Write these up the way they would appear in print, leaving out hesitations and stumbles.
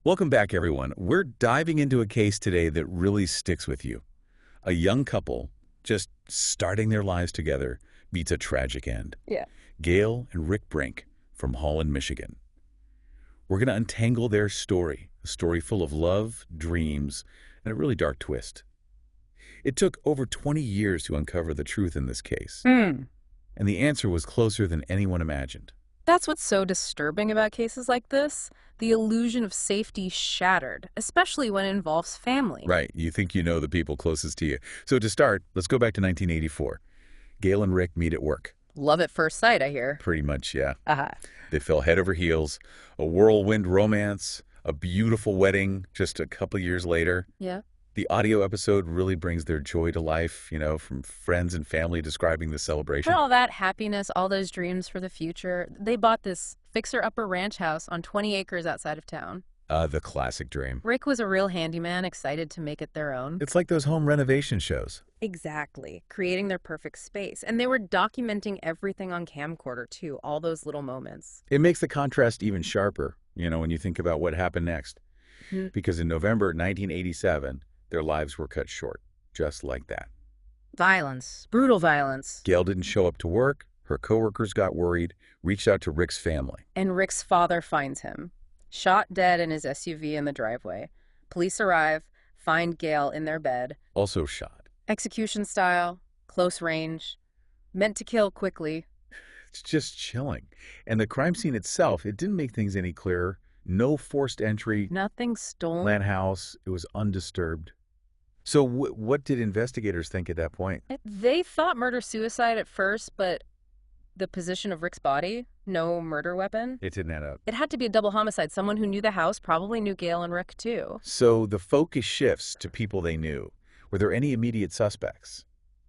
Welcome back, everyone. We're diving into a case today that really sticks with you. A young couple, just starting their lives together, meets a tragic end. Yeah. Gail and Rick Brink from Holland, Michigan. We're going to untangle their story, a story full of love, dreams, and a really dark twist. It took over 20 years to uncover the truth in this case, Hmm. and the answer was closer than anyone imagined. That's what's so disturbing about cases like this. The illusion of safety shattered, especially when it involves family. Right, you think you know the people closest to you. So to start, let's go back to 1984. Gail and Rick meet at work. Love at first sight, I hear. Pretty much, yeah. Aha. They fell head over heels, a whirlwind romance, a beautiful wedding just a couple years later. Yeah. The audio episode really brings their joy to life, from friends and family describing the celebration. And all that happiness, all those dreams for the future. They bought this fixer-upper ranch house on 20 acres outside of town. The classic dream. Rick was a real handyman, excited to make it their own. It's like those home renovation shows. Exactly. Creating their perfect space. And they were documenting everything on camcorder, too. All those little moments. It makes the contrast even sharper, when you think about what happened next. Mhm. Because in November 1987, their lives were cut short, just like that. Violence. Brutal violence. Gail didn't show up to work. Her coworkers got worried, reached out to Rick's family. And Rick's father finds him, shot dead in his SUV in the driveway. Police arrive, find Gail in their bed. Also shot. Execution style, close range, meant to kill quickly. It's just chilling. And the crime scene itself, it didn't make things any clearer. No forced entry, Nothing stolen. land house. It was undisturbed. So what did investigators think at that point? They thought murder-suicide at first, but the position of Rick's body, no murder weapon. It didn't add up. It had to be a double homicide. Someone who knew the house probably knew Gail and Rick, too. So the focus shifts to people they knew. Were there any immediate suspects?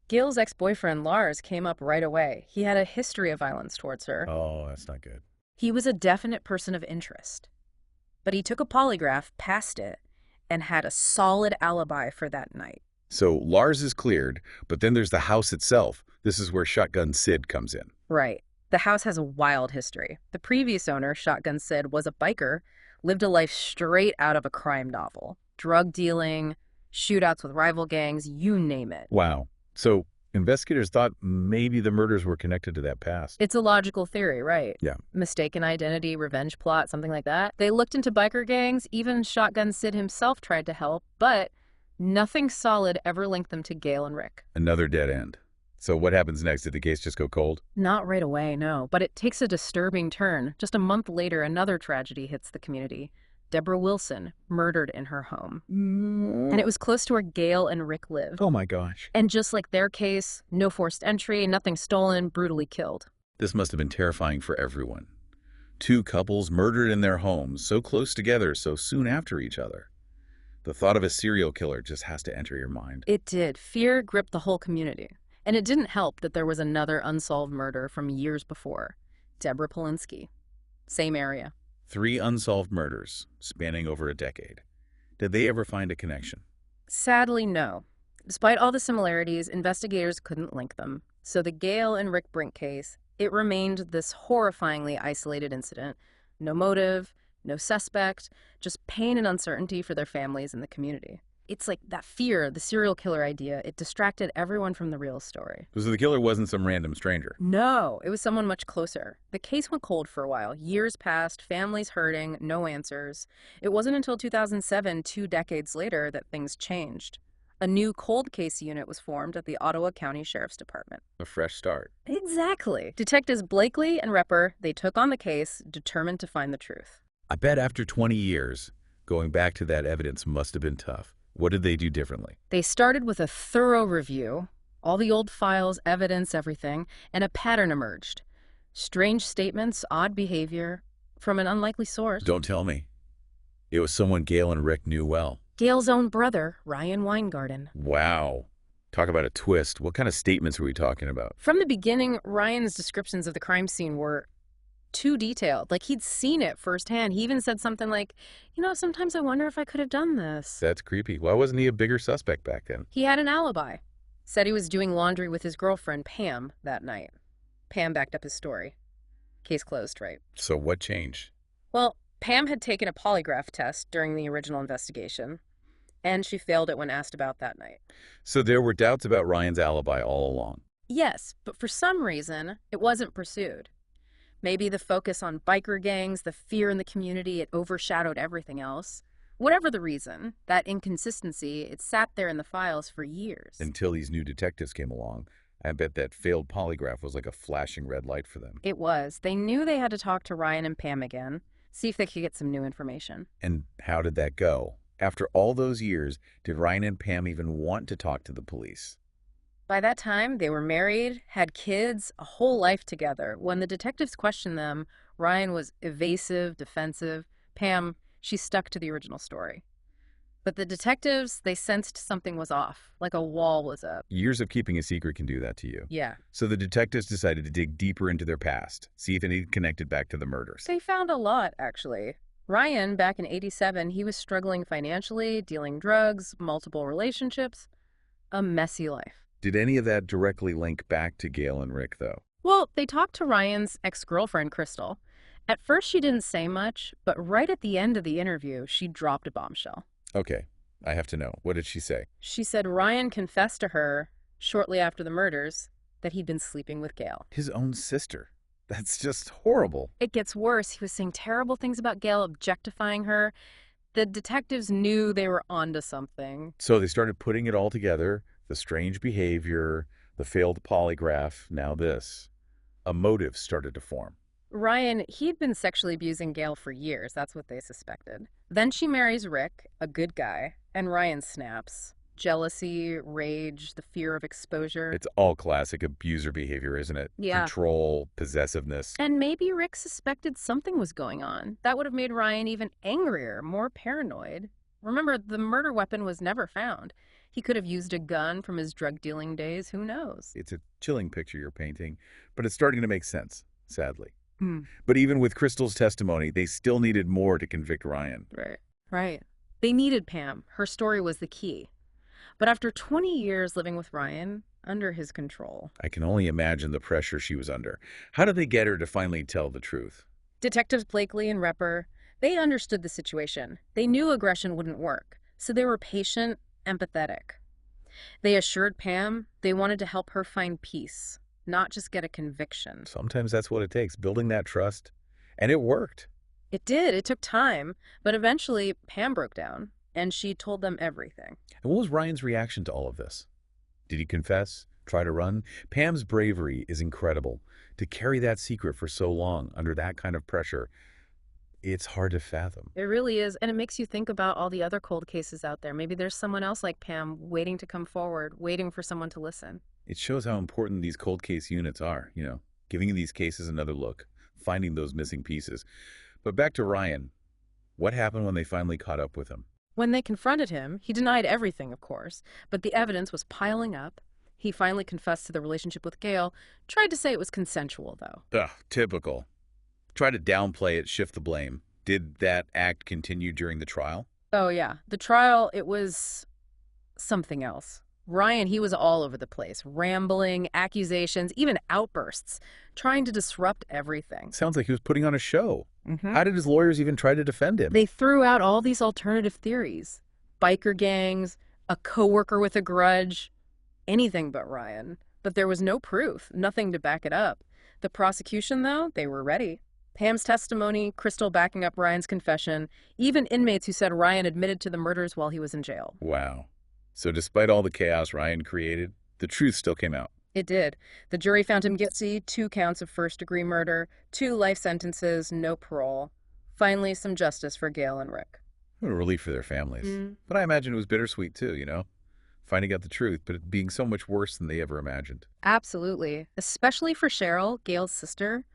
Gail's ex-boyfriend, Lars, came up right away. He had a history of violence towards her. Oh, that's not good. He was a definite person of interest. But he took a polygraph, passed it, and had a solid alibi for that night. So Lars is cleared, but then there's the house itself. This is where Shotgun Sid comes in. Right. The house has a wild history. The previous owner, Shotgun Sid, was a biker, lived a life straight out of a crime novel. Drug dealing, shootouts with rival gangs, you name it. Wow. So investigators thought maybe the murders were connected to that past. It's a logical theory, right? Yeah. Mistaken identity, revenge plot, something like that. They looked into biker gangs. Even Shotgun Sid himself tried to help, but nothing solid ever linked them to Gail and Rick. Another dead end. So what happens next? Did the case just go cold? Not right away, no. But it takes a disturbing turn. Just a month later, another tragedy hits the community. Deborah Wilson, murdered in her home. And it was close to where Gail and Rick lived. Oh my gosh. And just like their case, no forced entry, nothing stolen, brutally killed. This must have been terrifying for everyone. Two couples murdered in their homes, so close together, so soon after each other. The thought of a serial killer just has to enter your mind. It did. Fear gripped the whole community. And it didn't help that there was another unsolved murder from years before. Deborah Polinsky. Same area. 3 unsolved murders, spanning over a decade. Did they ever find a connection? Sadly, no. Despite all the similarities, investigators couldn't link them. So the Gail and Rick Brink case, it remained this horrifyingly isolated incident. No motive, no suspect, just pain and uncertainty for their families and the community. It's like that fear, the serial killer idea, it distracted everyone from the real story. So the killer wasn't some random stranger. No, it was someone much closer. The case went cold for a while. Years passed, families hurting, no answers. It wasn't until 2007, 2 decades later, that things changed. A new cold case unit was formed at the Ottawa County Sheriff's Department. A fresh start. Exactly. Detectives Blakely and Repper, they took on the case, determined to find the truth. I bet after 20 years, going back to that evidence must have been tough. What did they do differently? They started with a thorough review, all the old files, evidence, everything, and a pattern emerged. Strange statements, odd behavior, from an unlikely source. Don't tell me. It was someone Gail and Rick knew well. Gail's own brother, Ryan Weingarten. Wow. Talk about a twist. What kind of statements were we talking about? From the beginning, Ryan's descriptions of the crime scene were too detailed. Like, he'd seen it firsthand. He even said something like, sometimes I wonder if I could have done this. That's creepy. Why wasn't he a bigger suspect back then? He had an alibi. Said he was doing laundry with his girlfriend, Pam, that night. Pam backed up his story. Case closed, right? So what changed? Well, Pam had taken a polygraph test during the original investigation, and she failed it when asked about that night. So there were doubts about Ryan's alibi all along. Yes, but for some reason, it wasn't pursued. Maybe the focus on biker gangs, the fear in the community, it overshadowed everything else. Whatever the reason, that inconsistency, it sat there in the files for years. Until these new detectives came along. I bet that failed polygraph was like a flashing red light for them. It was. They knew they had to talk to Ryan and Pam again, see if they could get some new information. And how did that go? After all those years, did Ryan and Pam even want to talk to the police? By that time, they were married, had kids, a whole life together. When the detectives questioned them, Ryan was evasive, defensive. Pam, she stuck to the original story. But the detectives, they sensed something was off, like a wall was up. Years of keeping a secret can do that to you. Yeah. So the detectives decided to dig deeper into their past, see if anything connected back to the murders. They found a lot, actually. Ryan, back in '87, he was struggling financially, dealing drugs, multiple relationships. A messy life. Did any of that directly link back to Gail and Rick, though? Well, they talked to Ryan's ex-girlfriend, Crystal. At first, she didn't say much, but right at the end of the interview, she dropped a bombshell. Okay, I have to know. What did she say? She said Ryan confessed to her, shortly after the murders, that he'd been sleeping with Gail. His own sister. That's just horrible. It gets worse. He was saying terrible things about Gail, objectifying her. The detectives knew they were onto something. So they started putting it all together, the strange behavior, the failed polygraph, now this. A motive started to form. Ryan, he'd been sexually abusing Gail for years. That's what they suspected. Then she marries Rick, a good guy, and Ryan snaps. Jealousy, rage, the fear of exposure. It's all classic abuser behavior, isn't it? Yeah. Control, possessiveness. And maybe Rick suspected something was going on. That would have made Ryan even angrier, more paranoid. Remember, the murder weapon was never found. He could have used a gun from his drug dealing days. Who knows? It's a chilling picture you're painting, but it's starting to make sense, sadly. Hmm. But even with Crystal's testimony, they still needed more to convict Ryan. Right. Right. They needed Pam. Her story was the key. But after 20 years living with Ryan, under his control. I can only imagine the pressure she was under. How did they get her to finally tell the truth? Detectives Blakely and Repper, they understood the situation. They knew aggression wouldn't work, so they were patient, empathetic. They assured Pam they wanted to help her find peace, not just get a conviction. Sometimes that's what it takes, building that trust. And it worked. It did. It took time, but eventually Pam broke down, and she told them everything. And what was Ryan's reaction to all of this? Did he confess? Try to run? Pam's bravery is incredible. To carry that secret for so long under that kind of pressure, it's hard to fathom. It really is, and it makes you think about all the other cold cases out there. Maybe there's someone else like Pam waiting to come forward, waiting for someone to listen. It shows how important these cold case units are, giving these cases another look, finding those missing pieces. But back to Ryan. What happened when they finally caught up with him? When they confronted him, he denied everything, of course, but the evidence was piling up. He finally confessed to the relationship with Gail, tried to say it was consensual, though. Ugh, typical. Try to downplay it, shift the blame. Did that act continue during the trial? Oh, yeah. The trial, it was something else. Ryan, he was all over the place, rambling, accusations, even outbursts, trying to disrupt everything. Sounds like he was putting on a show. Mm-hmm. How did his lawyers even try to defend him? They threw out all these alternative theories. Biker gangs, a coworker with a grudge, anything but Ryan. But there was no proof, nothing to back it up. The prosecution, though, they were ready. Pam's testimony, Crystal backing up Ryan's confession, even inmates who said Ryan admitted to the murders while he was in jail. Wow. So despite all the chaos Ryan created, the truth still came out. It did. The jury found him guilty, 2 counts of first-degree murder, 2 life sentences, no parole. Finally, some justice for Gail and Rick. What a relief for their families. But I imagine it was bittersweet too, finding out the truth, but it being so much worse than they ever imagined. Absolutely. Especially for Cheryl, Gail's sister.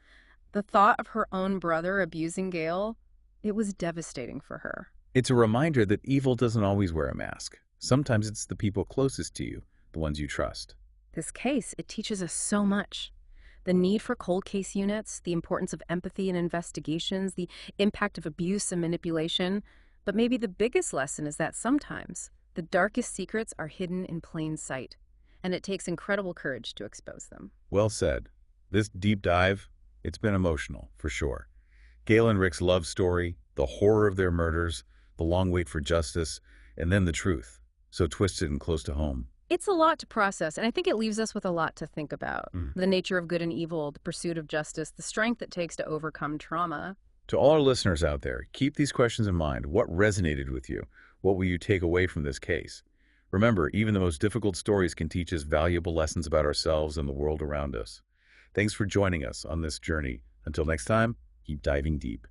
The thought of her own brother abusing Gail, it was devastating for her. It's a reminder that evil doesn't always wear a mask. Sometimes it's the people closest to you, the ones you trust. This case, it teaches us so much. The need for cold case units, the importance of empathy in investigations, the impact of abuse and manipulation. But maybe the biggest lesson is that sometimes the darkest secrets are hidden in plain sight, and it takes incredible courage to expose them. Well said. This deep dive, it's been emotional, for sure. Gail and Rick's love story, The horror of their murders, the long wait for justice, and then the truth, so twisted and close to home. It's a lot to process, and I think it leaves us with a lot to think about. Mm. The nature of good and evil, the pursuit of justice, the strength it takes to overcome trauma. To all our listeners out there, keep these questions in mind. What resonated with you? What will you take away from this case? Remember, even the most difficult stories can teach us valuable lessons about ourselves and the world around us. Thanks for joining us on this journey. Until next time, keep diving deep.